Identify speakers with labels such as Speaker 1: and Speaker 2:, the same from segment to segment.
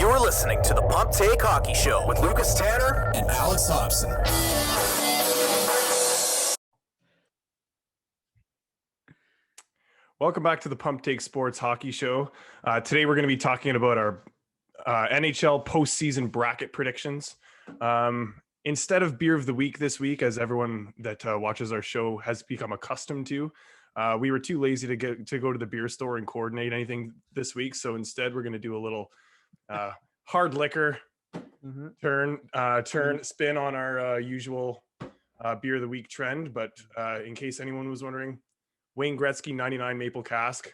Speaker 1: You're listening to the Pump Take Hockey Show with Lucas Tanner and Alex Thompson.
Speaker 2: Welcome back to the Pump Take Sports Hockey Show. Today we're going to be talking about our NHL postseason bracket predictions. Instead of beer of the week this week, as everyone that watches our show has become accustomed to, we were too lazy to go to the beer store and coordinate anything this week. So instead, we're going to do a little hard liquor spin on our usual beer of the week trend. But in case anyone was wondering, Wayne Gretzky 99 Maple Cask,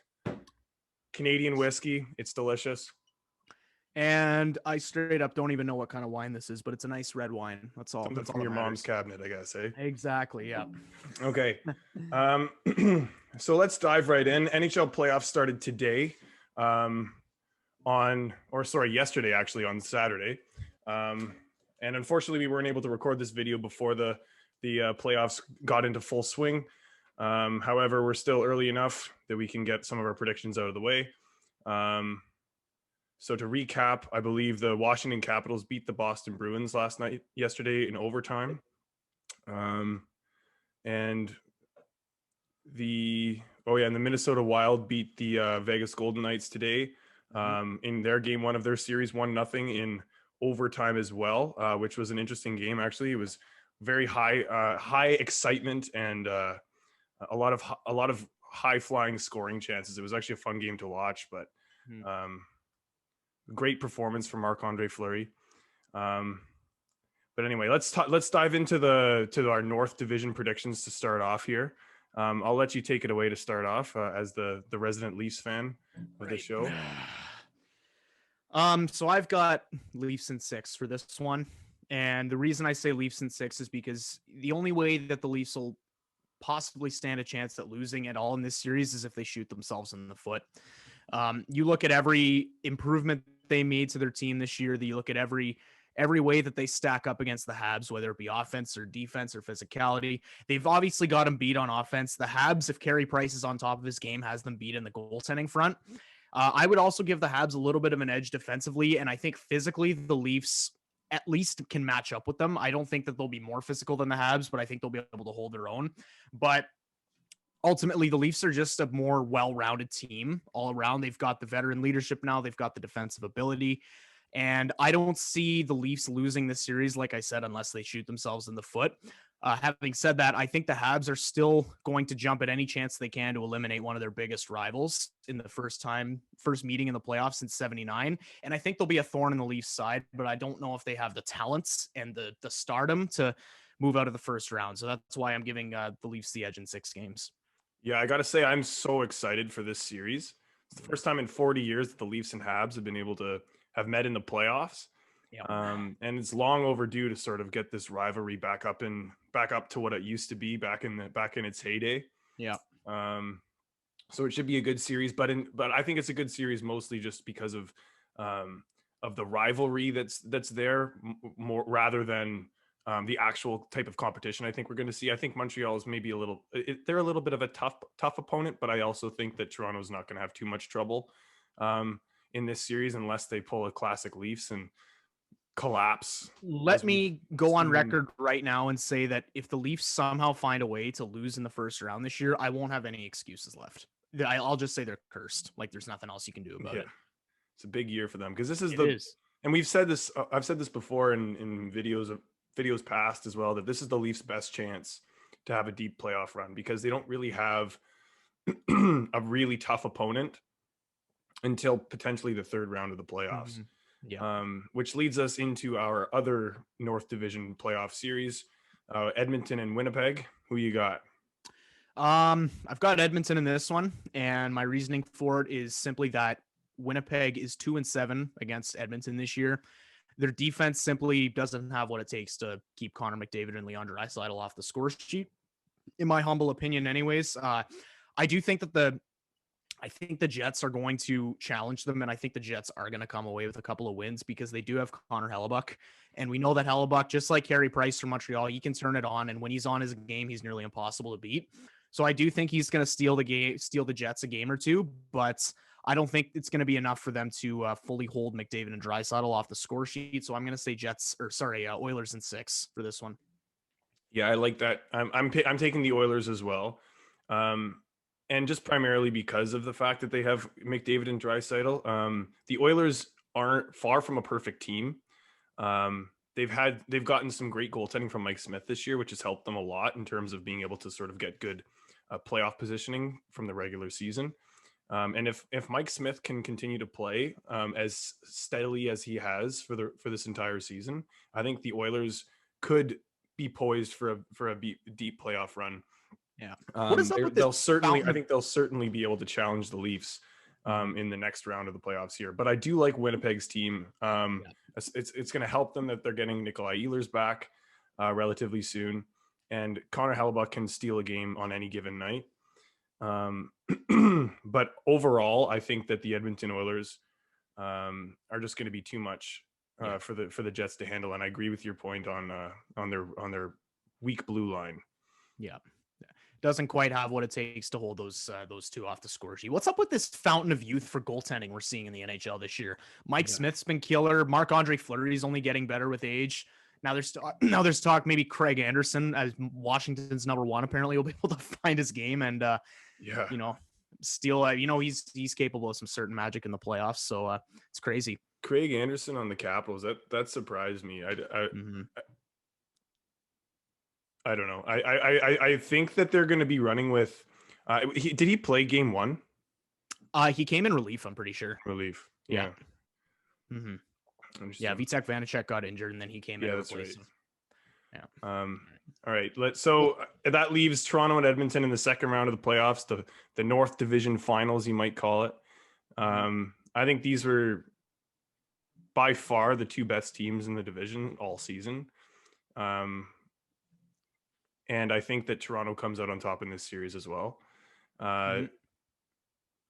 Speaker 2: Canadian whiskey. It's delicious.
Speaker 3: And I straight up don't even know what kind of wine this is, but it's a nice red wine. That's all.
Speaker 2: Something from your mom's cabinet, I guess, eh?
Speaker 3: Exactly, yeah.
Speaker 2: Okay. So let's dive right in. NHL playoffs started today, yesterday, actually, on Saturday. And unfortunately, we weren't able to record this video before the playoffs got into full swing. However, we're still early enough that we can get some of our predictions out of the way. So to recap, I believe the Washington Capitals beat the Boston Bruins yesterday in overtime. And the Minnesota Wild beat the Vegas Golden Knights today in their game one of their series, 1-0 in overtime as well, which was an interesting game. Actually, it was very high excitement and a lot of high flying scoring chances. It was actually a fun game to watch, but great performance from Marc-Andre Fleury. But anyway, let's dive into our North Division predictions to start off here. I'll let you take it away to start off as the resident Leafs fan of the show.
Speaker 3: So I've got Leafs in 6 for this one. And the reason I say Leafs in 6 is because the only way that the Leafs will possibly stand a chance at losing at all in this series is if they shoot themselves in the foot. You look at every improvement they made to their team this year. You look at every way that they stack up against the Habs, whether it be offense or defense or physicality. They've obviously got them beat on offense. The Habs, if Carey Price is on top of his game, has them beat in the goaltending front. I would also give the Habs a little bit of an edge defensively, and I think physically the Leafs at least can match up with them. I don't think that they'll be more physical than the Habs, but I think they'll be able to hold their own. But ultimately, the Leafs are just a more well-rounded team all around. They've got the veteran leadership now. They've got the defensive ability. And I don't see the Leafs losing this series, like I said, unless they shoot themselves in the foot. Having said that, I think the Habs are still going to jump at any chance they can to eliminate one of their biggest rivals in the first meeting in the playoffs since 79. And I think they'll be a thorn in the Leafs side, but I don't know if they have the talents and the stardom to move out of the first round. So that's why I'm giving the Leafs the edge in 6 games.
Speaker 2: Yeah, I got to say, I'm so excited for this series. It's the first time in 40 years that the Leafs and Habs have been able to have met in the playoffs.
Speaker 3: Yeah.
Speaker 2: And it's long overdue to sort of get this rivalry back up to what it used to be back in its heyday.
Speaker 3: Yeah.
Speaker 2: So it should be a good series, but I think it's a good series mostly just because of the rivalry that's there more rather than the actual type of competition I think we're going to see. I think Montreal is maybe they're a little bit of a tough opponent, but I also think that Toronto's not going to have too much trouble in this series unless they pull a classic Leafs and collapse.
Speaker 3: Let me go on record right now and say that if the Leafs somehow find a way to lose in the first round this year, I won't have any excuses left. I'll just say they're cursed. Like there's nothing else you can do about it.
Speaker 2: It's a big year for them because this is and we've said this. I've said this before in videos past as well, that this is the Leafs' best chance to have a deep playoff run because they don't really have a really tough opponent until potentially the third round of the playoffs.
Speaker 3: Mm-hmm. Yeah.
Speaker 2: Which leads us into our other North Division playoff series, Edmonton and Winnipeg. Who you got?
Speaker 3: I've got Edmonton in this one, and my reasoning for it is simply that Winnipeg is 2-7 against Edmonton this year. Their defense simply doesn't have what it takes to keep Connor McDavid and Leon Draisaitl off the score sheet, in my humble opinion anyways. I do think that I think the Jets are going to challenge them, and I think the Jets are going to come away with a couple of wins because they do have Connor Hellebuck, and we know that Hellebuck, just like Carey Price from Montreal, he can turn it on, and when he's on his game, he's nearly impossible to beat. So I do think he's going to steal the Jets a game or two, but I don't think it's going to be enough for them to fully hold McDavid and Draisaitl off the score sheet. So I'm going to say Oilers in 6 for this one.
Speaker 2: Yeah, I like that. I'm taking the Oilers as well. And just primarily because of the fact that they have McDavid and Draisaitl. The Oilers aren't far from a perfect team. They've gotten some great goaltending from Mike Smith this year, which has helped them a lot in terms of being able to sort of get good playoff positioning from the regular season. And if Mike Smith can continue to play as steadily as he has for this entire season, I think the Oilers could be poised for a deep playoff run.
Speaker 3: Yeah.
Speaker 2: What is up with they'll certainly, I think they'll certainly be able to challenge the Leafs in the next round of the playoffs here. But I do like Winnipeg's team. It's going to help them that they're getting Nikolai Ehlers back relatively soon, and Connor Hellebuyck can steal a game on any given night. But overall, I think that the Edmonton Oilers are just going to be too much for the Jets to handle. And I agree with your point on their weak blue line.
Speaker 3: Yeah. Doesn't quite have what it takes to hold those two off the score sheet. What's up with this fountain of youth for goaltending we're seeing in the NHL this year? Mike Smith's been killer. Marc-Andre Fleury's only getting better with age. Now there's talk maybe Craig Anderson as Washington's number 1 apparently will be able to find his game and still he's capable of some certain magic in the playoffs. So it's crazy.
Speaker 2: Craig Anderson on the Capitals, that surprised me. I don't know. I think that they're going to be running with. Did he play game 1?
Speaker 3: He came in relief. I'm pretty sure.
Speaker 2: Relief. Yeah.
Speaker 3: Mm-hmm. Yeah. Vitek Vanacek got injured, and then he came in.
Speaker 2: Yeah, that's right.
Speaker 3: Him.
Speaker 2: Yeah. All right. So that leaves Toronto and Edmonton in the second round of the playoffs, the North Division Finals, you might call it. I think these were by far the 2 best teams in the division all season. And I think that Toronto comes out on top in this series as well. I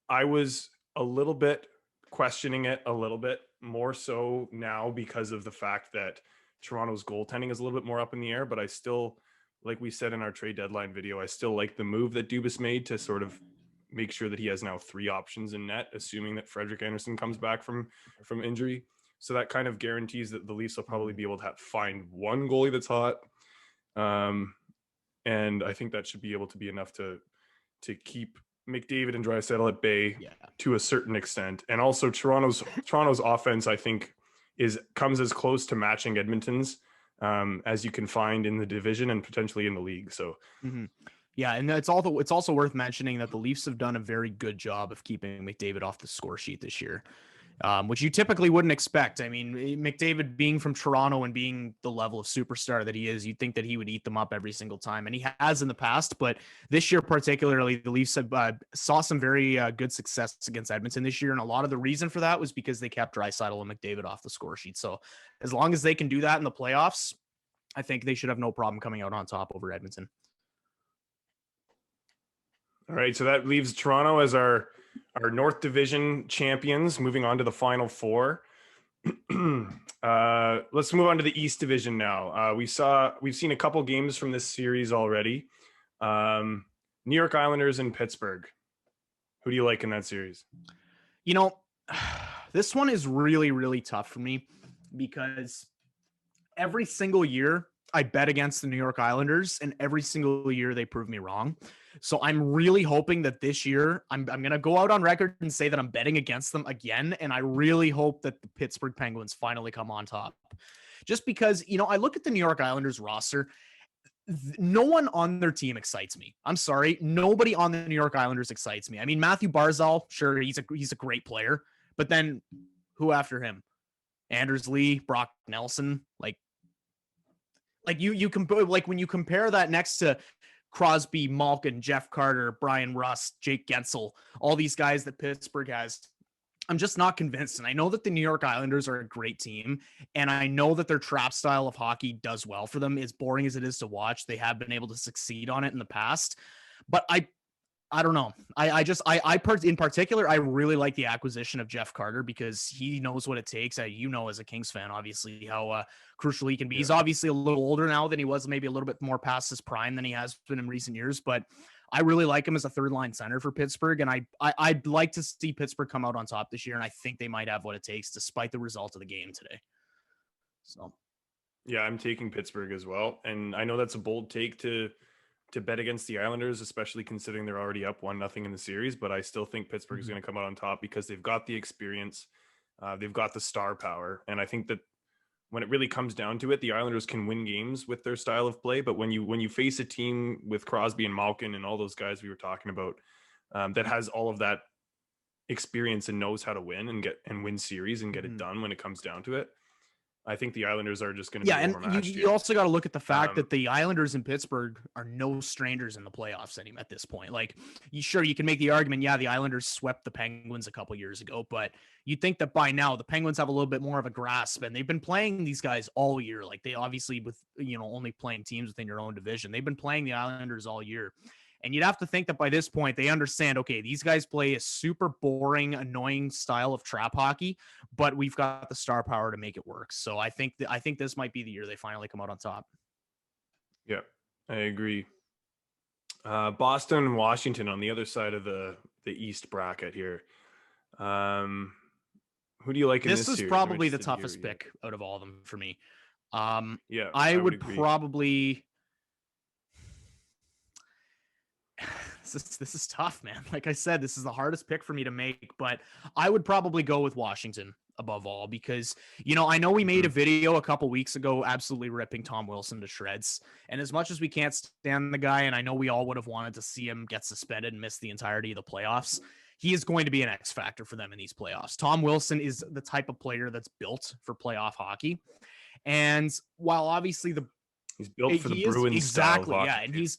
Speaker 2: was a little bit questioning it a little bit more so now because of the fact that Toronto's goaltending is a little bit more up in the air, but I still, like we said in our trade deadline video, I still like the move that Dubas made to sort of make sure that he has now 3 options in net, assuming that Frederik Andersen comes back from injury. So that kind of guarantees that the Leafs will probably be able to find one goalie that's hot. And I think that should be able to be enough to keep McDavid and Draisaitl at bay to a certain extent. And also Toronto's offense, I think, comes as close to matching Edmonton's as you can find in the division and potentially in the league. So
Speaker 3: yeah, and it's also worth mentioning that the Leafs have done a very good job of keeping McDavid off the score sheet this year. Which you typically wouldn't expect. I mean, McDavid being from Toronto and being the level of superstar that he is, you'd think that he would eat them up every single time. And he has in the past, but this year particularly, the Leafs saw some very good success against Edmonton this year. And a lot of the reason for that was because they kept Draisaitl and McDavid off the score sheet. So as long as they can do that in the playoffs, I think they should have no problem coming out on top over Edmonton.
Speaker 2: All right, so that leaves Toronto as our North Division champions, moving on to the Final Four. Let's move on to the East Division now. We've seen a couple games from this series already. New York Islanders and Pittsburgh. Who do you like in that series?
Speaker 3: You know, this one is really, really tough for me because every single year I bet against the New York Islanders, and every single year they prove me wrong. So I'm really hoping that this year I'm going to go out on record and say that I'm betting against them again. And I really hope that the Pittsburgh Penguins finally come on top. Just because, I look at the New York Islanders roster. No one on their team excites me. I'm sorry. Nobody on the New York Islanders excites me. I mean, Matthew Barzal, sure, he's a great player. But then who after him? Anders Lee, Brock Nelson, like you compare, like when you compare that next to Crosby, Malkin, Jeff Carter, Brian Rust, Jake Gensel, all these guys that Pittsburgh has, I'm just not convinced. And I know that the New York Islanders are a great team, and I know that their trap style of hockey does well for them. As boring as it is to watch, they have been able to succeed on it in the past. But I don't know. In particular, I really like the acquisition of Jeff Carter because he knows what it takes. As a Kings fan, obviously, how crucial he can be. Yeah. He's obviously a little older now than he was, maybe a little bit more past his prime than he has been in recent years. But I really like him as a third line center for Pittsburgh. And I'd like to see Pittsburgh come out on top this year. And I think they might have what it takes despite the result of the game today. So.
Speaker 2: Yeah, I'm taking Pittsburgh as well. And I know that's a bold take to bet against the Islanders, especially considering they're already up 1-0 in the series. But I still think Pittsburgh is going to come out on top because they've got the experience. They've got the star power. And I think that when it really comes down to it, the Islanders can win games with their style of play. But when you face a team with Crosby and Malkin and all those guys we were talking about, that has all of that experience and knows how to win and win series and get it done when it comes down to it, I think the Islanders are just going to be overmatched.
Speaker 3: And you also got to look at the fact that the Islanders in Pittsburgh are no strangers in the playoffs at this point. Like, you can make the argument, yeah, the Islanders swept the Penguins a couple years ago, but you'd think that by now the Penguins have a little bit more of a grasp, and they've been playing these guys all year. Like, they obviously, with only playing teams within your own division, they've been playing the Islanders all year. And you'd have to think that by this point, they understand, okay, these guys play a super boring, annoying style of trap hockey, but we've got the star power to make it work. So I think this might be the year they finally come out on top.
Speaker 2: Yeah, I agree. Boston and Washington on the other side of the East bracket here. Who do you like in this series?
Speaker 3: This is probably the toughest pick out of all of them for me.
Speaker 2: Yeah,
Speaker 3: I would probably... This is tough, man. Like I said, this is the hardest pick for me to make, but I would probably go with Washington above all because, I know we made a video a couple weeks ago absolutely ripping Tom Wilson to shreds. And as much as we can't stand the guy, and I know we all would have wanted to see him get suspended and miss the entirety of the playoffs, he is going to be an X factor for them in these playoffs. Tom Wilson is the type of player that's built for playoff hockey. And while obviously
Speaker 2: he's built for the Bruins
Speaker 3: exactly,
Speaker 2: style of
Speaker 3: yeah,
Speaker 2: hockey.
Speaker 3: and he's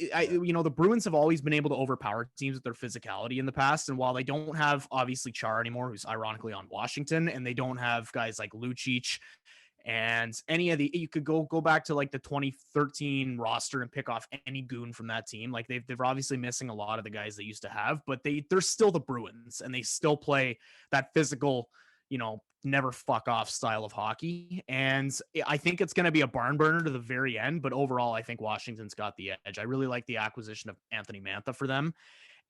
Speaker 3: the Bruins have always been able to overpower teams with their physicality in the past. And while they don't have obviously Char anymore, who's ironically on Washington, and they don't have guys like Lucic and any of you could go back to like the 2013 roster and pick off any goon from that team. Like they're obviously missing a lot of the guys they used to have, but they're still the Bruins and they still play that physical, never fuck off style of hockey. And I think it's going to be a barn burner to the very end, but overall, I think Washington's got the edge. I really like the acquisition of Anthony Mantha for them.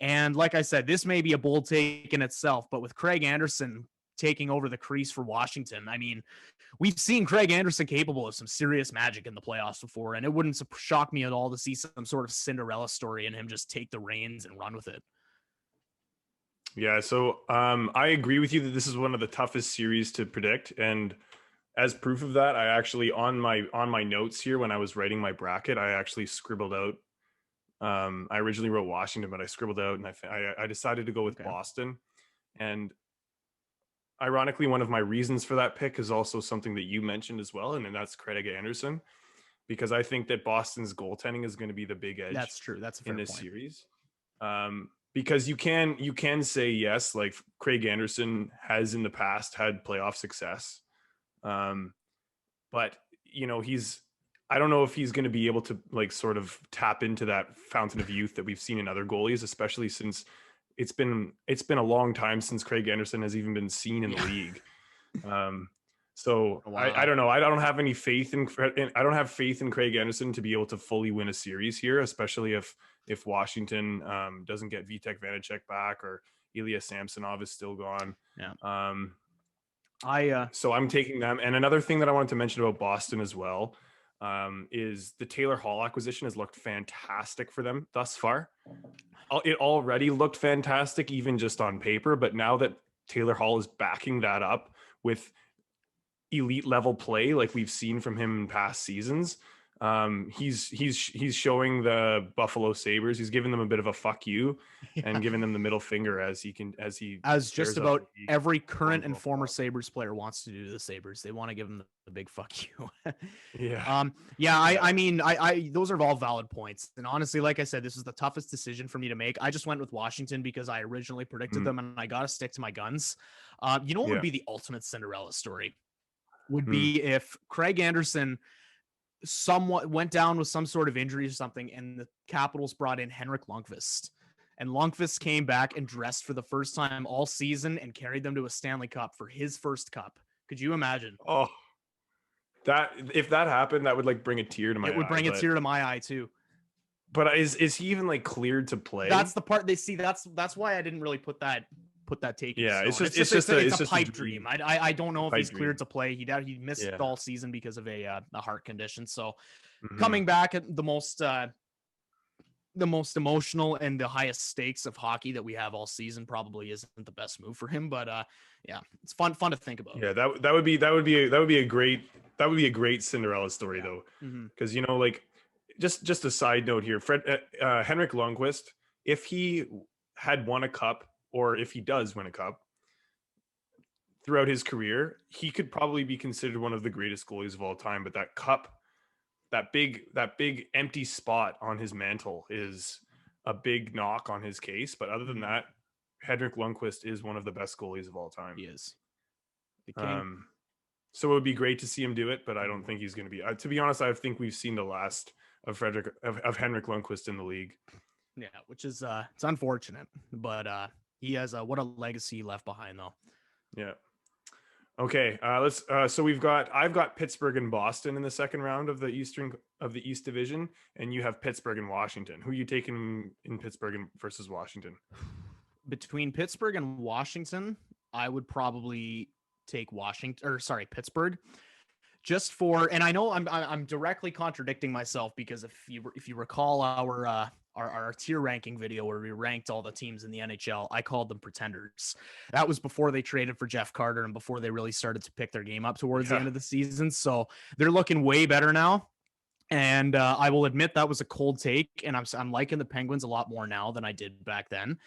Speaker 3: And like I said, this may be a bold take in itself, but with Craig Anderson taking over the crease for Washington, I mean, we've seen Craig Anderson capable of some serious magic in the playoffs before, and it wouldn't shock me at all to see some sort of Cinderella story and him just take the reins and run with it.
Speaker 2: Yeah, so I agree with you that this is one of the toughest series to predict, and as proof of that, I actually on my notes here when I was writing my bracket, I actually scribbled out. I originally wrote Washington, but I scribbled out, and I decided to go with Boston. And ironically, one of my reasons for that pick is also something that you mentioned as well, and that's Craig Anderson, because I think that Boston's goaltending is going to be the big edge.
Speaker 3: That's true. That's a fair
Speaker 2: in this
Speaker 3: point.
Speaker 2: Series. Because you can say yes, like Craig Anderson has in the past had playoff success, but I don't know if he's going to be able to like sort of tap into that fountain of youth that we've seen in other goalies, especially since it's been a long time since Craig Anderson has even been seen in the league. So I don't know. I don't have any faith I don't have faith in Craig Anderson to be able to fully win a series here, especially if Washington doesn't get Vitek Vanacek back or Ilya Samsonov is still gone.
Speaker 3: Yeah.
Speaker 2: So I'm taking them. And another thing that I wanted to mention about Boston as well is the Taylor Hall acquisition has looked fantastic for them thus far. It already looked fantastic, even just on paper, but now that Taylor Hall is backing that up with elite level play like we've seen from him in past seasons, he's showing the Buffalo Sabres, he's giving them a bit of a fuck you and giving them the middle finger as
Speaker 3: just about every current and former Sabres player wants to do to the Sabres. They want to give them the big fuck you. I mean, those are all valid points. And honestly, like I said, this is the toughest decision for me to make. I just went with Washington because I originally predicted them and I got to stick to my guns. What would be the ultimate Cinderella story? Would be if Craig Anderson somewhat went down with some sort of injury or something, and the Capitals brought in Henrik Lundqvist, and Lundqvist came back and dressed for the first time all season and carried them to a Stanley Cup for his first cup. Could you imagine?
Speaker 2: Oh, that if that happened, that would like bring a tear to my eye.
Speaker 3: It would bring a tear to my eye too.
Speaker 2: But is he even like cleared to play?
Speaker 3: That's the part they see. That's why I didn't really put that take.
Speaker 2: Yeah,
Speaker 3: it's just a pipe dream. I don't know if he's cleared to play. He missed all season because of a heart condition. So coming back at the most emotional and the highest stakes of hockey that we have all season probably isn't the best move for him. But yeah, it's fun to think about.
Speaker 2: Yeah, that would be a great Cinderella story though, because like just a side note here, Henrik Lundqvist, if he had won a cup, or if he does win a cup throughout his career, he could probably be considered one of the greatest goalies of all time. But that cup, that big empty spot on his mantle is a big knock on his case. But other than that, Henrik Lundqvist is one of the best goalies of all time.
Speaker 3: He is. The king.
Speaker 2: So it would be great to see him do it, but I don't think he's going to be. To be honest, I think we've seen the last of Henrik Lundqvist in the league.
Speaker 3: Yeah, which is it's unfortunate, but he has what a legacy left behind though.
Speaker 2: Yeah. Okay, let's. So I've got Pittsburgh and Boston in the second round of the East Division, and you have Pittsburgh and Washington. Who are you taking in Pittsburgh versus Washington?
Speaker 3: Between Pittsburgh and Washington, I would probably take Pittsburgh. Just for, and I know I'm directly contradicting myself, because if you recall our tier ranking video where we ranked all the teams in the NHL, I called them pretenders. That was before they traded for Jeff Carter and before they really started to pick their game up towards the end of the season. So they're looking way better now. And I will admit that was a cold take, and I'm liking the Penguins a lot more now than I did back then.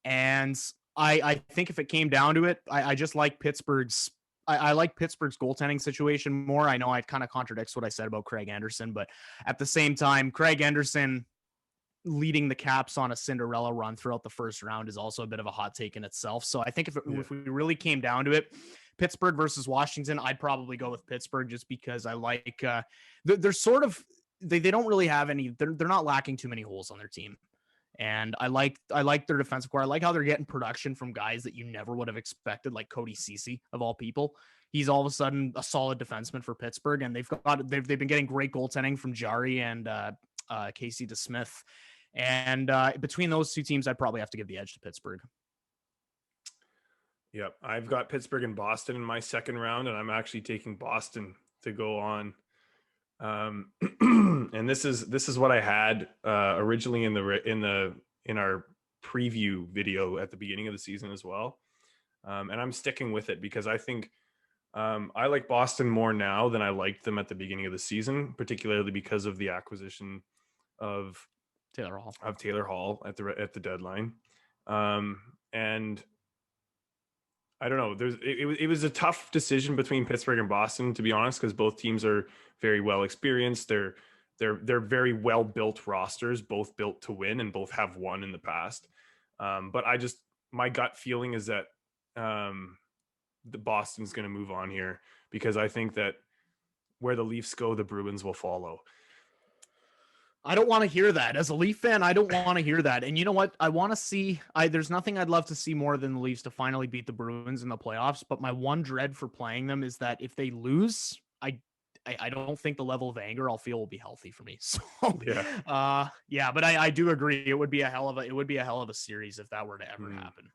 Speaker 3: And I think if it came down to it, I just like Pittsburgh's. I like Pittsburgh's goaltending situation more. I know it kind of contradicts what I said about Craig Anderson, but at the same time, Craig Anderson leading the Caps on a Cinderella run throughout the first round is also a bit of a hot take in itself. So I think if we really came down to it, Pittsburgh versus Washington, I'd probably go with Pittsburgh, just because I like they're sort of they don't really have any. They're not lacking too many holes on their team. And I like their defensive core. I like how they're getting production from guys that you never would have expected, like Cody Ceci of all people. He's all of a sudden a solid defenseman for Pittsburgh, and they've been getting great goaltending from Jari and Casey DeSmith. And between those two teams, I'd probably have to give the edge to Pittsburgh.
Speaker 2: Yep, I've got Pittsburgh and Boston in my second round, and I'm actually taking Boston to go on. And this is what I had originally in our preview video at the beginning of the season as well, and I'm sticking with it because I think I like Boston more now than I liked them at the beginning of the season, particularly because of the acquisition of
Speaker 3: Taylor
Speaker 2: Hall at the deadline, and I don't know. It was a tough decision between Pittsburgh and Boston, to be honest, because both teams are very well experienced. They're very well built rosters, both built to win, and both have won in the past. But my gut feeling is that the Boston's going to move on here, because I think that where the Leafs go, the Bruins will follow.
Speaker 3: I don't want to hear that. As a Leaf fan, I don't want to hear that. And you know what? I want to see, there's nothing I'd love to see more than the Leafs to finally beat the Bruins in the playoffs. But my one dread for playing them is that if they lose, I don't think the level of anger I'll feel will be healthy for me. So but I do agree. It would be a hell of a series if that were to ever happen.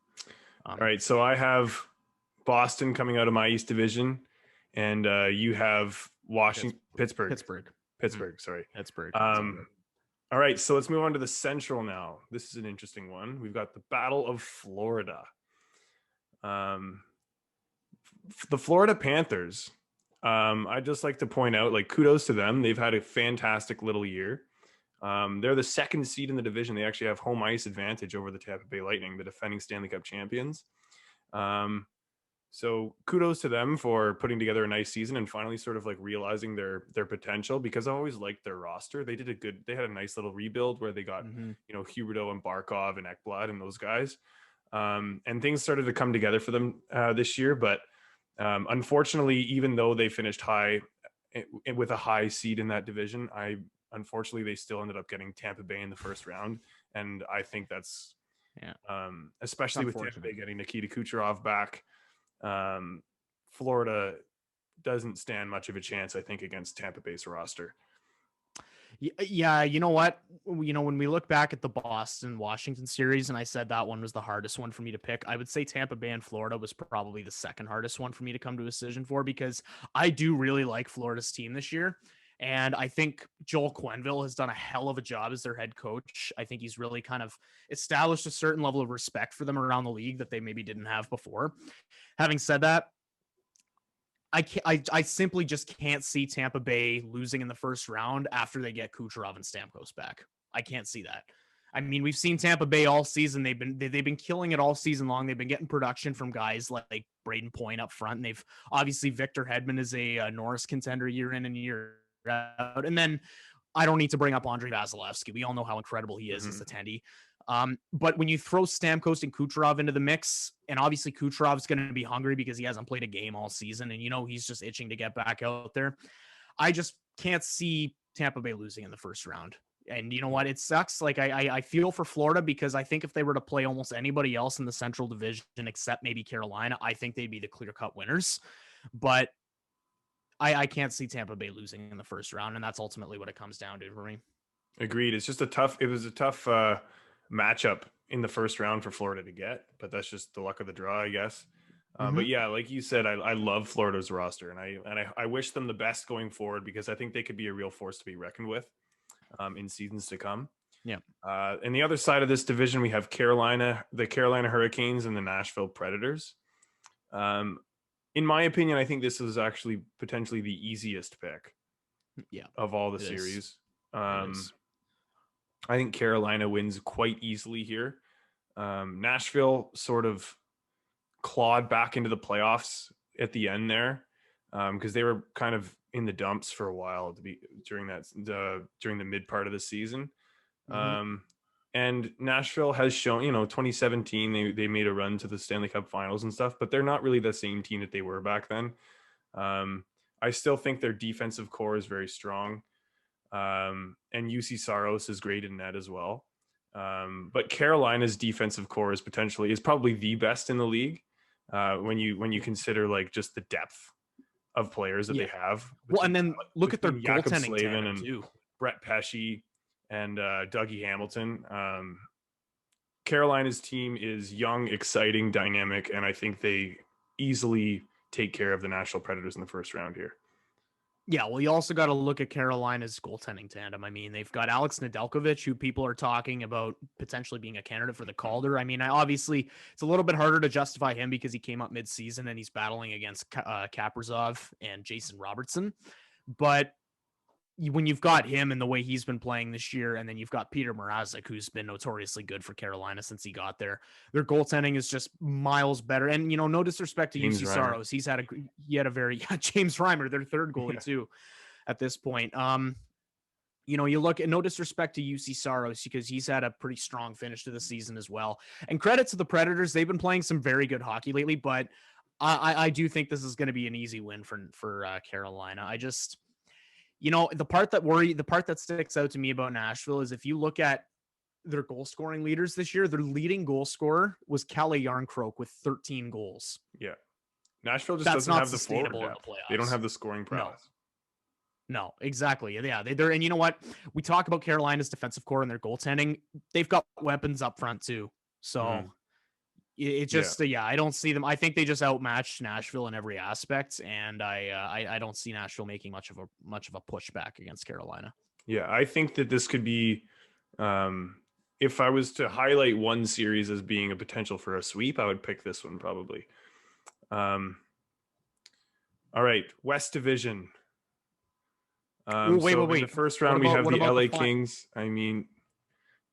Speaker 2: All right. So I have Boston coming out of my East Division, and you have Pittsburgh. Sorry.
Speaker 3: Pittsburgh.
Speaker 2: All right, so let's move on to the Central now. This is an interesting one. We've got the Battle of Florida. The Florida Panthers. I'd just like to point out, kudos to them. They've had a fantastic little year. They're the second seed in the division. They actually have home ice advantage over the Tampa Bay Lightning, the defending Stanley Cup champions. So kudos to them for putting together a nice season and finally sort of realizing their potential, because I always liked their roster. They had a nice little rebuild where they got, Huberdeau and Barkov and Ekblad and those guys. And things started to come together for them this year. But unfortunately, even though they finished high with a high seed in that division, unfortunately, they still ended up getting Tampa Bay in the first round. And I think that's, especially with Tampa Bay getting Nikita Kucherov back, Florida doesn't stand much of a chance, I think, against Tampa Bay's roster.
Speaker 3: Yeah, you know what? When we look back at the Boston Washington series, and I said that one was the hardest one for me to pick, I would say Tampa Bay and Florida was probably the second hardest one for me to come to a decision for, because I do really like Florida's team this year. And I think Joel Quenneville has done a hell of a job as their head coach. I think he's really kind of established a certain level of respect for them around the league that they maybe didn't have before. Having said that, I simply just can't see Tampa Bay losing in the first round after they get Kucherov and Stamkos back. I can't see that. I mean, we've seen Tampa Bay all season. They've been killing it all season long. They've been getting production from guys like Braden Point up front, and they've obviously Victor Hedman is a Norris contender year in and year out. And then I don't need to bring up Andrei Vasilevsky. We all know how incredible he is as a tendy. But when you throw Stamkos and Kucherov into the mix, and obviously Kucherov's going to be hungry because he hasn't played a game all season, and he's just itching to get back out there. I just can't see Tampa Bay losing in the first round. And you know what? It sucks. Like I feel for Florida, because I think if they were to play almost anybody else in the Central Division except maybe Carolina, I think they'd be the clear-cut winners. But I can't see Tampa Bay losing in the first round, and that's ultimately what it comes down to for me.
Speaker 2: Agreed. It was a tough matchup in the first round for Florida to get, but that's just the luck of the draw, I guess. But yeah, like you said, I love Florida's roster, and I wish them the best going forward, because I think they could be a real force to be reckoned with in seasons to come.
Speaker 3: Yeah.
Speaker 2: And the other side of this division, we have the Carolina Hurricanes and the Nashville Predators. In my opinion, I think this is actually potentially the easiest pick of all the series. I think Carolina wins quite easily here. Nashville sort of clawed back into the playoffs at the end there, because they were kind of in the dumps for a while during the mid part of the season. And Nashville has shown, 2017 they made a run to the Stanley Cup Finals and stuff, but they're not really the same team that they were back then. I still think their defensive core is very strong. And UC Saros is great in net as well. But Carolina's defensive core is probably the best in the league. When you consider like just the depth of players that they have.
Speaker 3: Well, and then look at their
Speaker 2: Jakob
Speaker 3: goaltending
Speaker 2: Slavin
Speaker 3: and too.
Speaker 2: Brett Pesce and Dougie Hamilton. Carolina's team is young, exciting, dynamic, and I think they easily take care of the Nashville Predators in the first round here.
Speaker 3: Yeah, well, you also got to look at Carolina's goaltending tandem. I mean, they've got Alex Nedeljkovic, who people are talking about potentially being a candidate for the Calder. I mean, obviously, it's a little bit harder to justify him because he came up mid-season and he's battling against Kaprizov and Jason Robertson. But when you've got him and the way he's been playing this year, and then you've got Peter Mrazek, who's been notoriously good for Carolina since he got there, their goaltending is just miles better. And, no disrespect to UC Saros. He had a very James Reimer, their third goalie too, at this point. You look at, no disrespect to UC Saros, because he's had a pretty strong finish to the season as well. And credit to the Predators. They've been playing some very good hockey lately, but I do think this is going to be an easy win for Carolina. The part that sticks out to me about Nashville is if you look at their goal scoring leaders this year, their leading goal scorer was Kalle Järnkrok with 13 goals.
Speaker 2: Yeah. Nashville just doesn't have the forward depth. They don't have the scoring prowess.
Speaker 3: No, exactly. Yeah. They're, and you know what? We talk about Carolina's defensive core and their goaltending. They've got weapons up front too. So it just, I don't see them. I think they just outmatched Nashville in every aspect, and I don't see Nashville making much of a pushback against Carolina.
Speaker 2: Yeah, I think that this could be, if I was to highlight one series as being a potential for a sweep, I would pick this one probably. All right, West Division.
Speaker 3: Wait.
Speaker 2: In the first round, we have the LA Kings. I mean,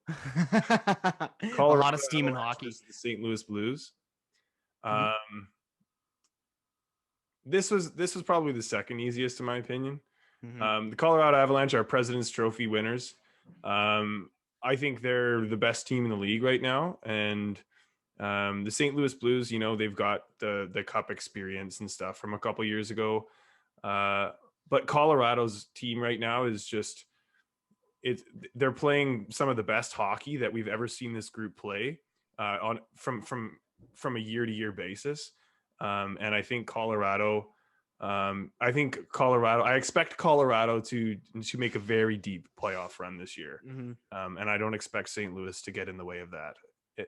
Speaker 3: a lot of steam in hockey.
Speaker 2: The St. Louis Blues. This was probably the second easiest in my opinion. The Colorado Avalanche are President's Trophy winners. I think they're the best team in the league right now, and the St. Louis Blues, they've got the cup experience and stuff from a couple years ago. But Colorado's team right now is just. They're playing some of the best hockey that we've ever seen this group play from a year-to-year basis, and I think Colorado I think I expect Colorado to make a very deep playoff run this year. And I don't expect St. Louis to get in the way of that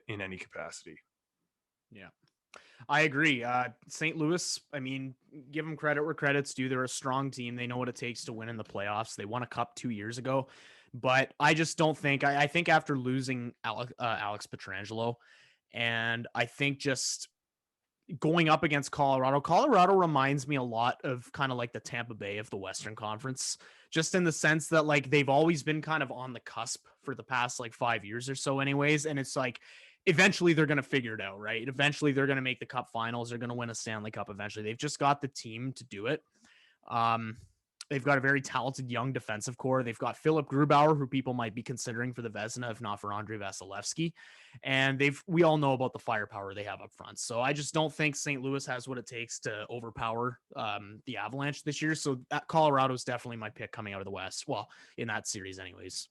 Speaker 2: in any capacity.
Speaker 3: Yeah, I agree. St. Louis, I mean, give them credit where credit's due. They're a strong team. They know what it takes to win in the playoffs. They won a cup 2 years ago, but I just don't think, I think after losing Alex Pietrangelo, and I think just going up against Colorado reminds me a lot of kind of like the Tampa Bay of the Western Conference, just in the sense that like they've always been kind of on the cusp for the past like 5 years or so anyways. And it's like, eventually they're going to figure it out, right? Eventually they're going to make the cup finals. They're going to win a Stanley Cup eventually. They've just got the team to do it. They've got a very talented young defensive core. They've got Philip Grubauer, who people might be considering for the Vezina, if not for Andrei Vasilevsky. And we all know about the firepower they have up front. So I just don't think St. Louis has what it takes to overpower the Avalanche this year. So Colorado is definitely my pick coming out of the West. Well, in that series anyways.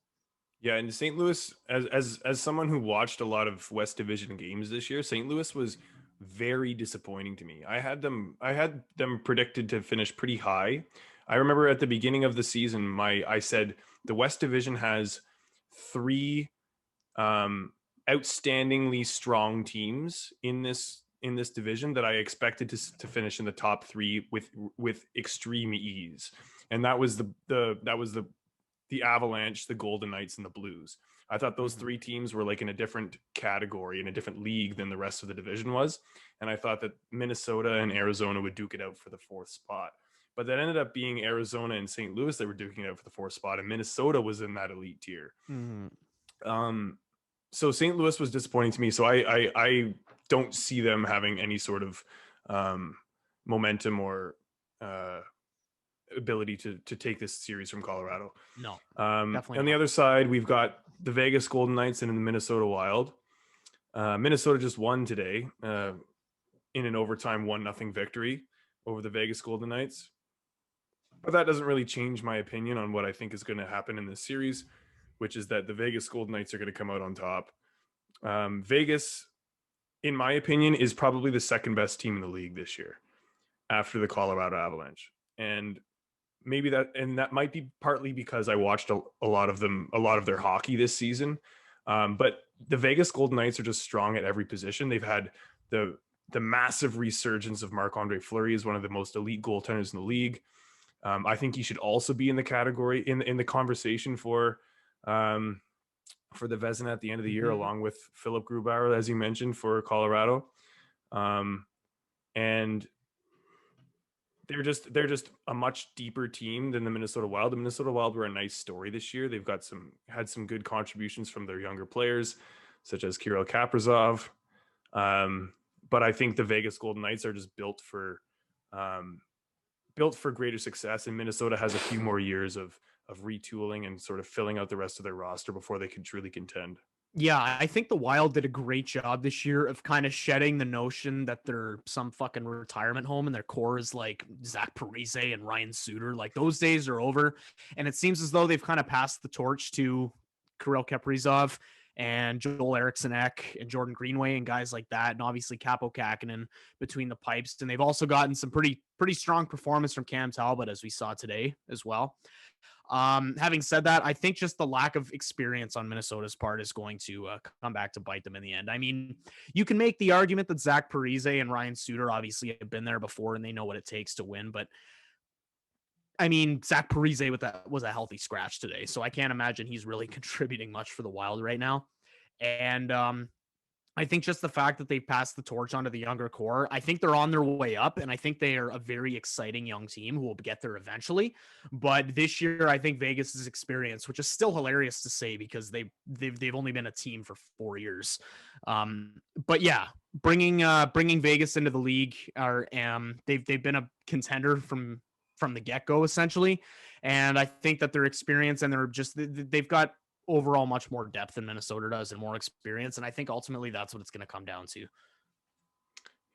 Speaker 2: Yeah, and St. Louis, as someone who watched a lot of West Division games this year, St. Louis was very disappointing to me. I had them predicted to finish pretty high. I remember at the beginning of the season, I said the West Division has 3 outstandingly strong teams in this division that I expected to finish in the top 3 with extreme ease, and that was the Avalanche, the Golden Knights, and the Blues. I thought those 3 teams were like in a different category, in a different league than the rest of the division was. And I thought that Minnesota and Arizona would duke it out for the 4th spot. But that ended up being Arizona and St. Louis that were duking it out for the 4th spot, and Minnesota was in that elite tier. So St. Louis was disappointing to me. So I don't see them having any sort of momentum or ability to take this series from Colorado.
Speaker 3: No,
Speaker 2: definitely on the other side, we've got the Vegas Golden Knights and the Minnesota Wild. Minnesota just won today in an overtime 1-0 victory over the Vegas Golden Knights. But that doesn't really change my opinion on what I think is going to happen in this series, which is that the Vegas Golden Knights are going to come out on top. Vegas, in my opinion, is probably the second best team in the league this year after the Colorado Avalanche. And maybe that might be partly because I watched a lot of their hockey this season. But the Vegas Golden Knights are just strong at every position. They've had the massive resurgence of Marc-Andre Fleury as one of the most elite goaltenders in the league. I think he should also be in the category in the conversation for the Vezina at the end of the year, along with Philip Grubauer, as you mentioned, for Colorado. And they're just a much deeper team than the Minnesota Wild. The Minnesota Wild were a nice story this year. They've had some good contributions from their younger players, such as Kirill Kaprizov. But I think the Vegas Golden Knights are just built for greater success, and Minnesota has a few more years of retooling and sort of filling out the rest of their roster before they can truly contend.
Speaker 3: Yeah, I think the Wild did a great job this year of kind of shedding the notion that they're some fucking retirement home and their core is like Zach Parise and Ryan Suter. Like those days are over. And it seems as though they've kind of passed the torch to Kirill Kaprizov and Joel Eriksson-Ek and Jordan Greenway and guys like that. And obviously Capo Kakinen between the pipes. And they've also gotten some pretty strong performance from Cam Talbot, as we saw today as well. Having said that, I think just the lack of experience on Minnesota's part is going to come back to bite them in the end. I mean, you can make the argument that Zach Parise and Ryan Suter obviously have been there before and they know what it takes to win, but I mean, Zach Parise was a healthy scratch today, so I can't imagine he's really contributing much for the Wild right now. And I think just the fact that they passed the torch onto the younger core, I think they're on their way up, and I think they are a very exciting young team who will get there eventually. But this year, I think Vegas's experience, which is still hilarious to say because they've only been a team for 4 years. But yeah, bringing Vegas into the league they've been a contender from the get-go essentially, and I think that their experience and they've got overall much more depth than Minnesota does and more experience. And I think ultimately that's what it's going to come down to.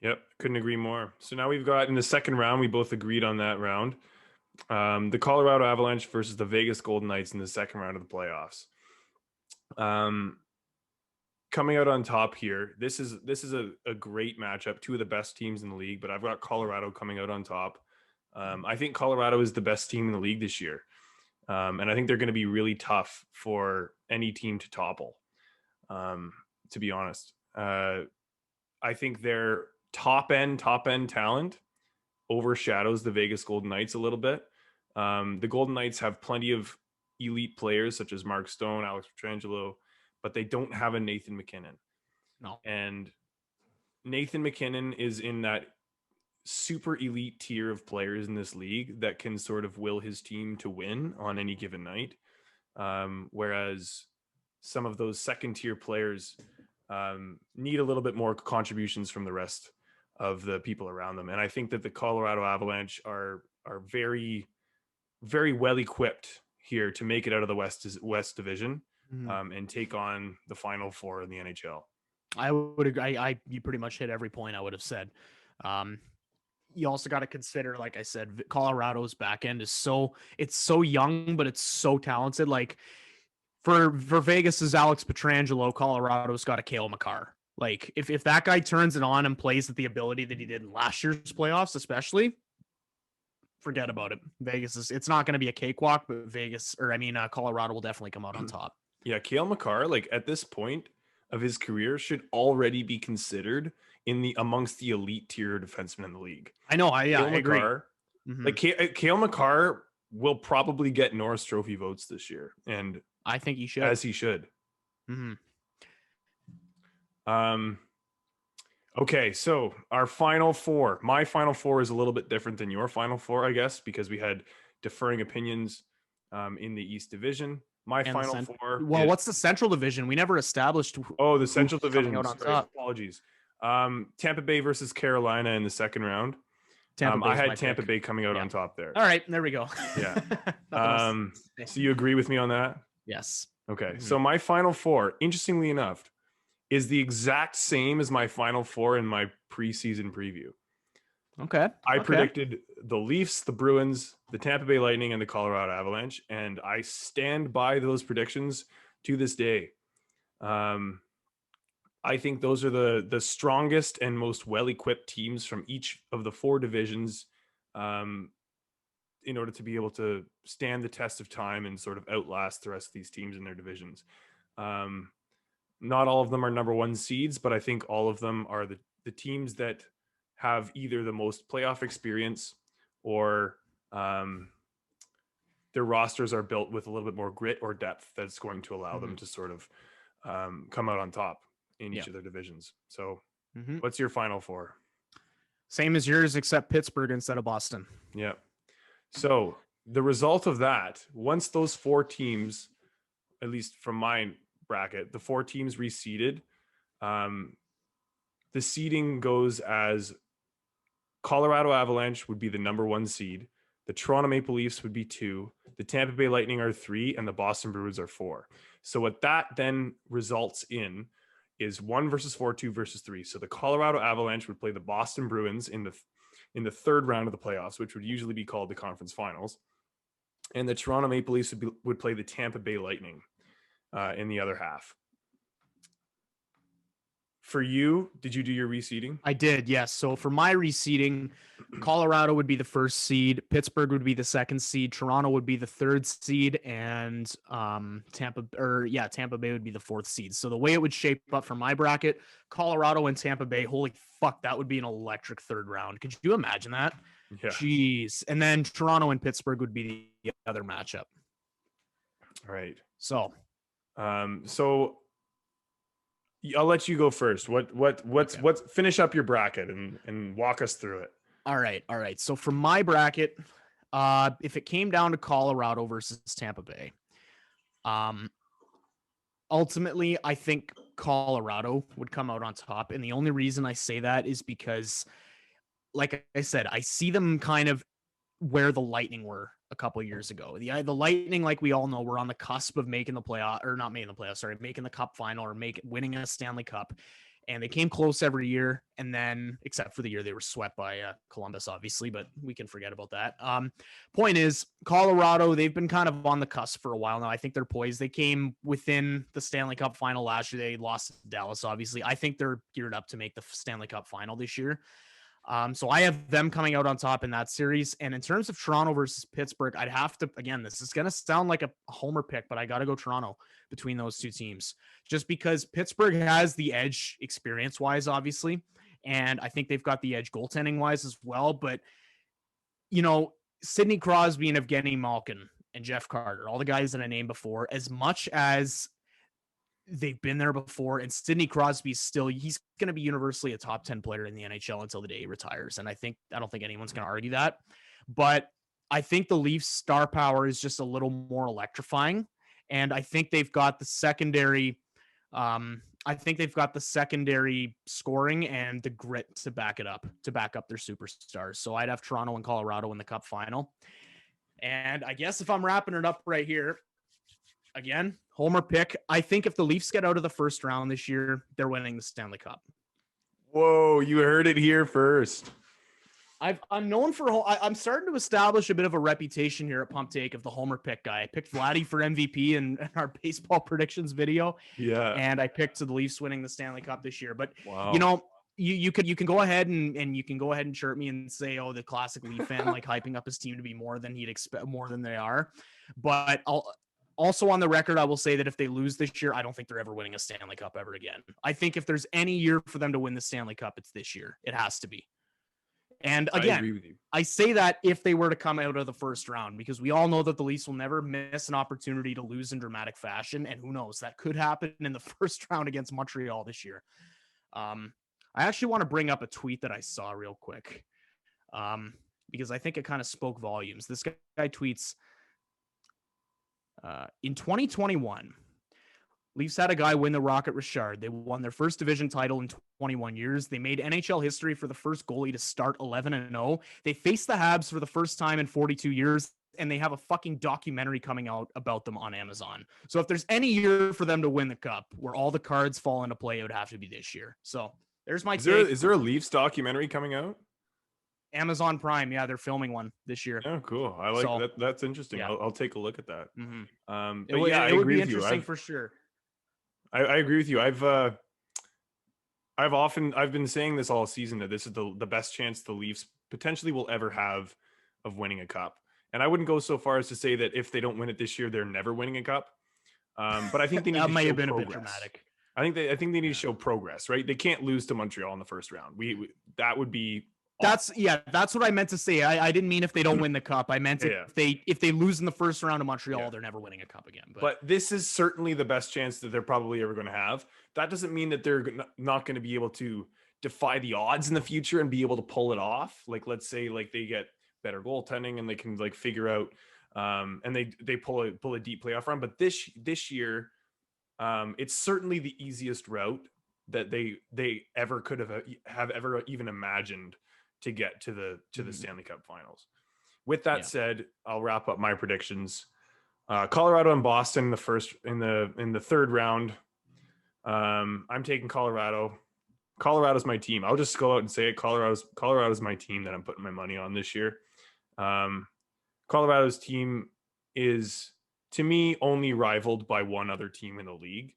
Speaker 2: Yep. Couldn't agree more. So now we've got in the second round, we both agreed on that round. The Colorado Avalanche versus the Vegas Golden Knights in the second round of the playoffs. Coming out on top here, this is a great matchup. Two of the best teams in the league, but I've got Colorado coming out on top. I think Colorado is the best team in the league this year. And I think they're going to be really tough for any team to topple, to be honest. I think their top end talent overshadows the Vegas Golden Knights a little bit. The Golden Knights have plenty of elite players such as Mark Stone, Alex Pietrangelo, but they don't have a Nathan MacKinnon.
Speaker 3: No.
Speaker 2: And Nathan MacKinnon is in that super elite tier of players in this league that can sort of will his team to win on any given night. Whereas some of those second tier players need a little bit more contributions from the rest of the people around them. And I think that the Colorado Avalanche are very, very well equipped here to make it out of the West Division and take on the Final Four in the NHL.
Speaker 3: I would agree. You pretty much hit every point I would have said. You also got to consider, like I said, Colorado's back end is so young, but it's so talented. Like for Vegas's Alex Pietrangelo, Colorado's got a Cale Makar. Like if that guy turns it on and plays at the ability that he did in last year's playoffs, especially, forget about it. It's not going to be a cakewalk, but Colorado will definitely come out on top.
Speaker 2: Yeah, Cale Makar, like at this point of his career, should already be considered amongst the elite tier defensemen in the league.
Speaker 3: I know. I agree.
Speaker 2: Like Cale Makar will probably get Norris Trophy votes this year, and
Speaker 3: I think he should,
Speaker 2: as he should. Okay, so our Final Four. My Final Four is a little bit different than your Final Four, I guess, because we had differing opinions in the East Division. My Final Four.
Speaker 3: Well, what's the Central Division? We never established.
Speaker 2: Oh, the Central Division.
Speaker 3: Out on top.
Speaker 2: Apologies. Tampa Bay versus Carolina in the second round. I had Tampa Bay coming out on top there.
Speaker 3: All right, there we go.
Speaker 2: Yeah. So you agree with me on that?
Speaker 3: Yes.
Speaker 2: Okay. So my Final Four, interestingly enough, is the exact same as my Final Four in my preseason preview.
Speaker 3: Okay.
Speaker 2: I predicted the Leafs, the Bruins, the Tampa Bay Lightning, and the Colorado Avalanche, and I stand by those predictions to this day. I think those are the strongest and most well-equipped teams from each of the four divisions in order to be able to stand the test of time and sort of outlast the rest of these teams in their divisions. Not all of them are number one seeds, but I think all of them are the teams that have either the most playoff experience or their rosters are built with a little bit more grit or depth that's going to allow them to sort of come out on top in each of their divisions. So what's your Final Four?
Speaker 3: Same as yours, except Pittsburgh instead of Boston.
Speaker 2: Yeah. So the result of that, once those four teams, at least from my bracket, the four teams reseeded, the seeding goes as Colorado Avalanche would be the number one seed. The Toronto Maple Leafs would be 2. The Tampa Bay Lightning are 3, and the Boston Bruins are 4. So what that then results in is 1 versus 4, 2 versus 3. So the Colorado Avalanche would play the Boston Bruins in the third round of the playoffs, which would usually be called the conference finals. And the Toronto Maple Leafs would play the Tampa Bay Lightning in the other half. For you, did you do your reseeding?
Speaker 3: I did, yes. So for my reseeding, Colorado would be the first seed, Pittsburgh would be the second seed, Toronto would be the third seed, and Tampa Bay would be the fourth seed. So the way it would shape up for my bracket, Colorado and Tampa Bay, holy fuck, that would be an electric third round. Could you imagine that?
Speaker 2: Yeah.
Speaker 3: Jeez. And then Toronto and Pittsburgh would be the other matchup.
Speaker 2: Right.
Speaker 3: So
Speaker 2: I'll let you go first. What's finish up your bracket and walk us through it.
Speaker 3: All right. So for my bracket, if it came down to Colorado versus Tampa Bay, ultimately I think Colorado would come out on top. And the only reason I say that is because, like I said, I see them kind of where the Lightning were a couple of years ago. The Lightning, like we all know, were on the cusp of making the playoff, or not making the playoffs, sorry, making the cup final or winning a Stanley Cup. And they came close every year. And then, except for the year they were swept by Columbus, obviously, but we can forget about that. Point is, Colorado, they've been kind of on the cusp for a while now. I think they're poised. They came within the Stanley Cup final last year. They lost to Dallas, obviously. I think they're geared up to make the Stanley Cup final this year. So I have them coming out on top in that series. And in terms of Toronto versus Pittsburgh, I'd have to, again, this is going to sound like a homer pick, but I got to go Toronto between those two teams, just because Pittsburgh has the edge experience wise, obviously. And I think they've got the edge goaltending wise as well. But, Sidney Crosby and Evgeny Malkin and Jeff Carter, all the guys that I named before, as much as they've been there before, and Sidney Crosby's still, he's going to be universally a top 10 player in the NHL until the day he retires. And I don't think anyone's going to argue that, but I think the Leafs star power is just a little more electrifying. And I think they've got the secondary, scoring and the grit to back it up, to back up their superstars. So I'd have Toronto and Colorado in the Cup final. And I guess if I'm wrapping it up right here, again, homer pick. I think if the Leafs get out of the first round this year, they're winning the Stanley Cup.
Speaker 2: Whoa, you heard it here first.
Speaker 3: I'm known for, I'm starting to establish a bit of a reputation here at Pump Take of the homer pick guy. I picked Vladdy for MVP in our baseball predictions video.
Speaker 2: Yeah.
Speaker 3: And I picked the Leafs winning the Stanley Cup this year. But,
Speaker 2: wow.
Speaker 3: You can go ahead and you can go ahead and chirp me and say, oh, the classic Leaf fan, like hyping up his team to be more than he'd expect, more than they are. But also on the record, I will say that if they lose this year, I don't think they're ever winning a Stanley Cup ever again. I think if there's any year for them to win the Stanley Cup, it's this year. It has to be. And again, I say that if they were to come out of the first round, because we all know that the Leafs will never miss an opportunity to lose in dramatic fashion. And who knows, that could happen in the first round against Montreal this year. I actually want to bring up a tweet that I saw real quick, because I think it kind of spoke volumes. This guy tweets, in 2021, Leafs had a guy win the Rocket Richard. They won their first division title in 21 years. They made NHL history for the first goalie to start 11-0. They faced the Habs for the first time in 42 years, and they have a fucking documentary coming out about them on Amazon. So if there's any year for them to win the Cup where all the cards fall into play, it would have to be this year. So there's my take.
Speaker 2: Is there a Leafs documentary coming out?
Speaker 3: Amazon Prime, yeah, they're filming one this year.
Speaker 2: Oh, cool. I like that. That's interesting. Yeah. I'll take a look at that.
Speaker 3: Mm-hmm.
Speaker 2: But it would be
Speaker 3: interesting for sure.
Speaker 2: I agree with you. I've been saying this all season that this is the best chance the Leafs potentially will ever have of winning a cup. And I wouldn't go so far as to say that if they don't win it this year, they're never winning a cup. But I think they need
Speaker 3: that
Speaker 2: to
Speaker 3: might have been
Speaker 2: progress.
Speaker 3: A bit dramatic.
Speaker 2: I think they need to show progress, right? They can't lose to Montreal in the first round. That would be awful.
Speaker 3: That's what I meant to say. I didn't mean if they don't win the cup. I meant if they lose in the first round of Montreal, they're never winning a cup again.
Speaker 2: But this is certainly the best chance that they're probably ever going to have. That doesn't mean that they're not going to be able to defy the odds in the future and be able to pull it off. Like, let's say like they get better goaltending and they can like figure out and they pull a deep playoff run. But this year, it's certainly the easiest route that they ever could have ever even imagined to get to the Stanley Cup Finals. With that said, I'll wrap up my predictions. Colorado and Boston in the third round. I'm taking Colorado. Colorado's my team. I'll just go out and say it. Colorado's my team that I'm putting my money on this year. Colorado's team is, to me, only rivaled by one other team in the league.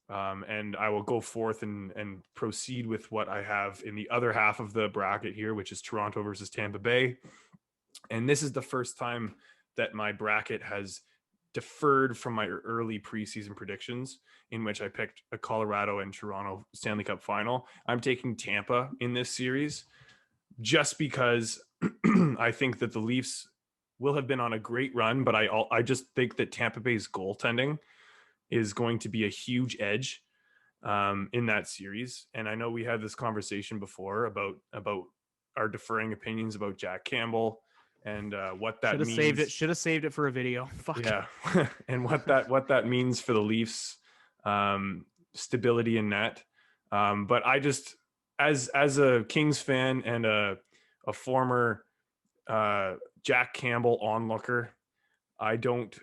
Speaker 2: And I will go forth and proceed with what I have in the other half of the bracket here, which is Toronto versus Tampa Bay. And this is the first time that my bracket has deferred from my early preseason predictions, in which I picked a Colorado and Toronto Stanley Cup final. I'm taking Tampa in this series just because I think that the Leafs will have been on a great run, but I just think that Tampa Bay's goaltending is going to be a huge edge in that series. And I know we had this conversation before about our differing opinions about Jack Campbell and what that means.
Speaker 3: Should have saved it for a video. Fuck
Speaker 2: yeah. And what that means for the Leafs stability in net. But I just, as a Kings fan and a former Jack Campbell onlooker, I don't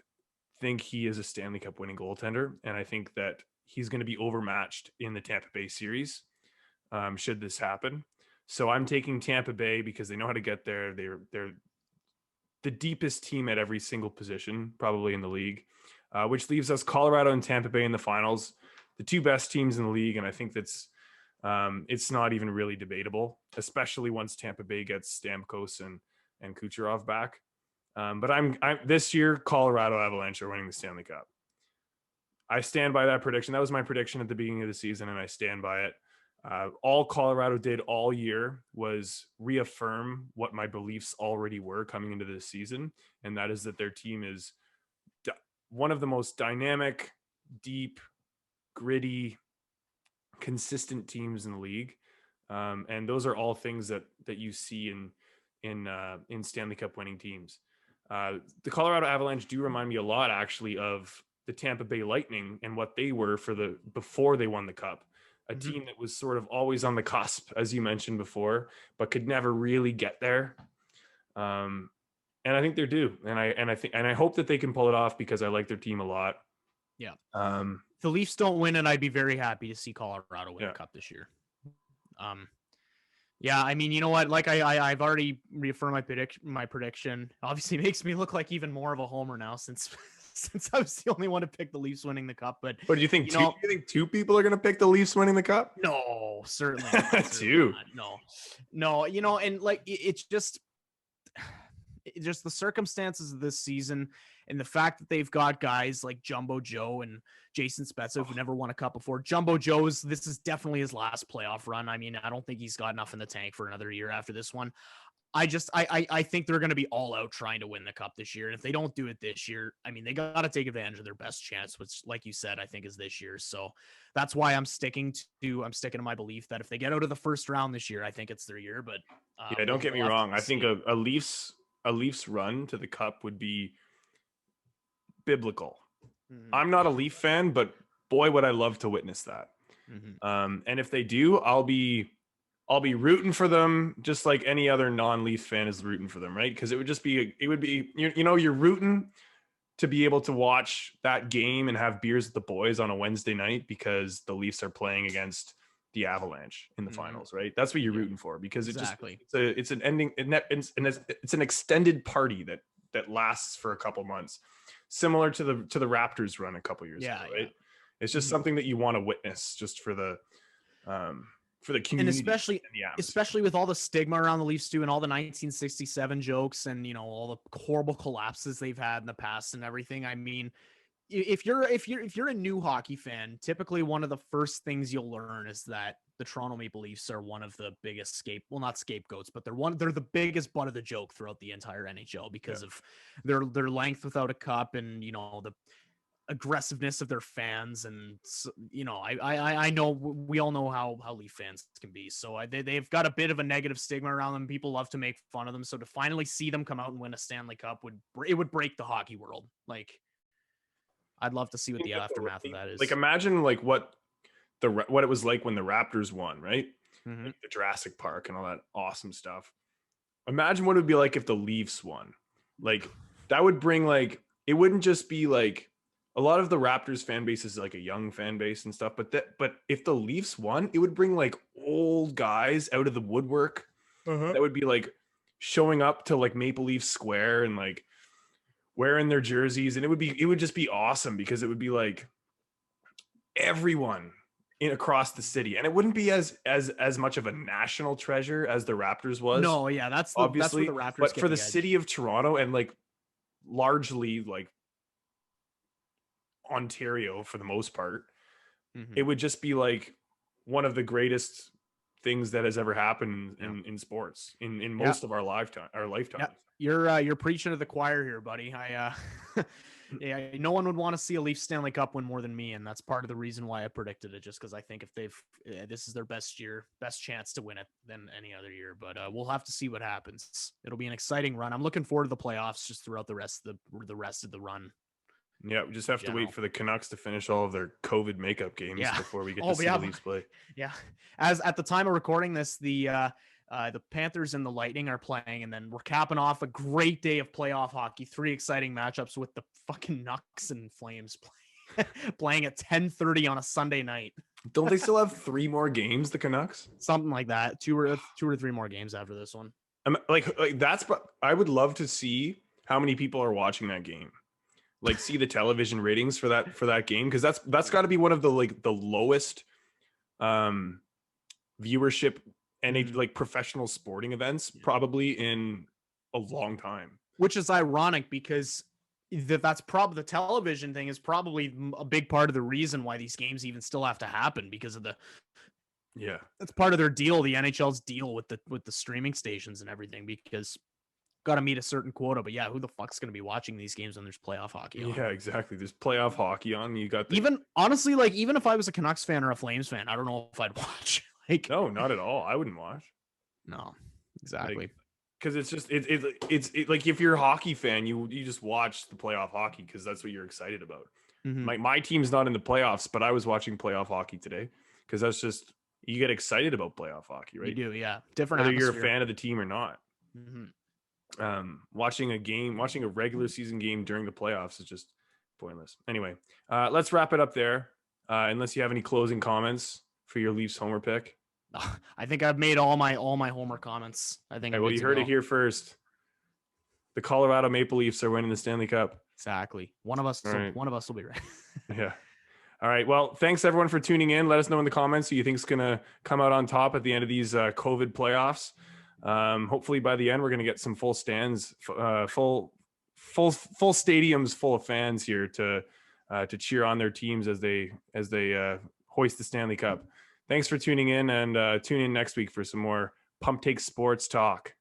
Speaker 2: think he is a Stanley Cup winning goaltender, and I think that he's going to be overmatched in the Tampa Bay series should this happen. So I'm taking Tampa Bay because they know how to get there. They're the deepest team at every single position, probably in the league, which leaves us Colorado and Tampa Bay in the finals, the two best teams in the league. And I think that's it's not even really debatable, especially once Tampa Bay gets Stamkos and Kucherov back. But I'm this year, Colorado Avalanche are winning the Stanley Cup. I stand by that prediction. That was my prediction at the beginning of the season, and I stand by it. All Colorado did all year was reaffirm what my beliefs already were coming into this season, and that is that their team is one of the most dynamic, deep, gritty, consistent teams in the league, and those are all things that you see in Stanley Cup winning teams. The Colorado Avalanche do remind me a lot, actually, of the Tampa Bay Lightning and what they were before they won the Cup. A team that was sort of always on the cusp, as you mentioned before, but could never really get there. And I think they're due, and I hope that they can pull it off because I like their team a lot.
Speaker 3: Yeah. If the Leafs don't win it, I'd be very happy to see Colorado win the Cup this year. Yeah, I mean, you know what? Like I've already reaffirmed my prediction. Obviously, it makes me look like even more of a homer now since I was the only one to pick the Leafs winning the Cup. But
Speaker 2: do you think you think two people are going to pick the Leafs winning the Cup?
Speaker 3: No, certainly not.
Speaker 2: Two.
Speaker 3: No. You know, and like it's just the circumstances of this season and the fact that they've got guys like Jumbo Joe and Jason Spezza who never won a cup before. Jumbo Joe's, this is definitely his last playoff run. I mean, I don't think he's got enough in the tank for another year after this one. I think they're going to be all out trying to win the Cup this year. And if they don't do it this year, I mean, they got to take advantage of their best chance, which, like you said, I think is this year. So that's why I'm sticking to my belief that if they get out of the first round this year, I think it's their year. But
Speaker 2: yeah, don't get me wrong. I think a Leafs run to the Cup would be biblical. Mm-hmm. I'm not a Leaf fan, but boy, would I love to witness that. Mm-hmm. And if they do, I'll be rooting for them just like any other non-Leaf fan is rooting for them, right? Because it would be you're rooting to be able to watch that game and have beers with the boys on a Wednesday night because the Leafs are playing against the Avalanche in the finals, right? That's what you're rooting for because it's an ending, and it's an extended party that lasts for a couple months, similar to the Raptors run a couple years ago, right? It's just something that you want to witness just for the community,
Speaker 3: and especially with all the stigma around the Leafs too, and all the 1967 jokes, and you know all the horrible collapses they've had in the past and everything. I mean, if you're a new hockey fan, typically one of the first things you'll learn is that the Toronto Maple Leafs are one of the biggest not scapegoats, but they're the biggest butt of the joke throughout the entire NHL because of their length without a cup, and you know the aggressiveness of their fans. And you know, I know we all know how Leaf fans can be. So they've got a bit of a negative stigma around them. People love to make fun of them. So to finally see them come out and win a Stanley Cup would break the hockey world. Like, I'd love to see what the aftermath of that is.
Speaker 2: Like, imagine like what it was like when the Raptors won, right? Mm-hmm. Like the Jurassic Park and all that awesome stuff. Imagine what it would be like if the Leafs won. Like, that would bring, like, it wouldn't just be like a lot of the Raptors fan base is like a young fan base and stuff, but if the Leafs won, it would bring like old guys out of the woodwork that would be like showing up to like Maple Leaf Square and like wearing their jerseys, and it would just be awesome because it would be like everyone across the city, and it wouldn't be as much of a national treasure as the Raptors was.
Speaker 3: No, yeah, that's what the Raptors.
Speaker 2: But for the city of Toronto and like largely like Ontario for the most part, it would just be like one of the greatest things that has ever happened in sports in most of our lifetime.
Speaker 3: You're preaching to the choir here, buddy. No one would want to see a Leaf Stanley Cup win more than me, and that's part of the reason why I predicted it. Just because I think if this is their best chance to win it than any other year. But we'll have to see what happens. It'll be an exciting run. I'm looking forward to the playoffs just throughout the rest of the run.
Speaker 2: Yeah, we just have to wait for the Canucks to finish all of their COVID makeup games before we get to see the Leafs play.
Speaker 3: Yeah, as at the time of recording this, the Panthers and the Lightning are playing, and then we're capping off a great day of playoff hockey. 3 exciting matchups with the fucking Nucks and Flames playing at 10:30 on a Sunday night.
Speaker 2: Don't they still have 3 more games, the Canucks?
Speaker 3: Something like that. 2 or 3 more games after this one.
Speaker 2: Like that's. I would love to see how many people are watching that game. Like, see the television ratings for that game, because that's got to be one of the lowest viewership and like professional sporting events probably in a long time.
Speaker 3: Which is ironic because that's probably the television thing is probably a big part of the reason why these games even still have to happen because of that's part of their deal, the NHL's deal with the streaming stations and everything, because got to meet a certain quota. But yeah, who the fuck's going to be watching these games when there's playoff hockey on?
Speaker 2: Yeah, exactly. There's playoff hockey on. You got
Speaker 3: even honestly, like even if I was a Canucks fan or a Flames fan, I don't know if I'd watch. Like,
Speaker 2: no, not at all. I wouldn't watch.
Speaker 3: No, exactly.
Speaker 2: Because it's just it's like if you're a hockey fan, you just watch the playoff hockey because that's what you're excited about. My team's not in the playoffs, but I was watching playoff hockey today because that's just, you get excited about playoff hockey, right?
Speaker 3: You do, yeah. Different
Speaker 2: whether
Speaker 3: atmosphere.
Speaker 2: you're a fan of the team or not. Watching a regular season game during the playoffs is just pointless. Anyway, let's wrap it up there. Unless you have any closing comments for your Leafs homer pick.
Speaker 3: I think I've made all my homer comments. I think.
Speaker 2: Well, you heard it here first. The Colorado Maple Leafs are winning the Stanley Cup.
Speaker 3: Exactly. One of us will be right.
Speaker 2: Yeah. All right. Well, thanks everyone for tuning in. Let us know in the comments who you think is going to come out on top at the end of these COVID playoffs. Hopefully by the end, we're going to get some full stands, full stadiums full of fans here to cheer on their teams as they hoist the Stanley Cup. Thanks for tuning in, and tune in next week for some more Pump Take Sports talk.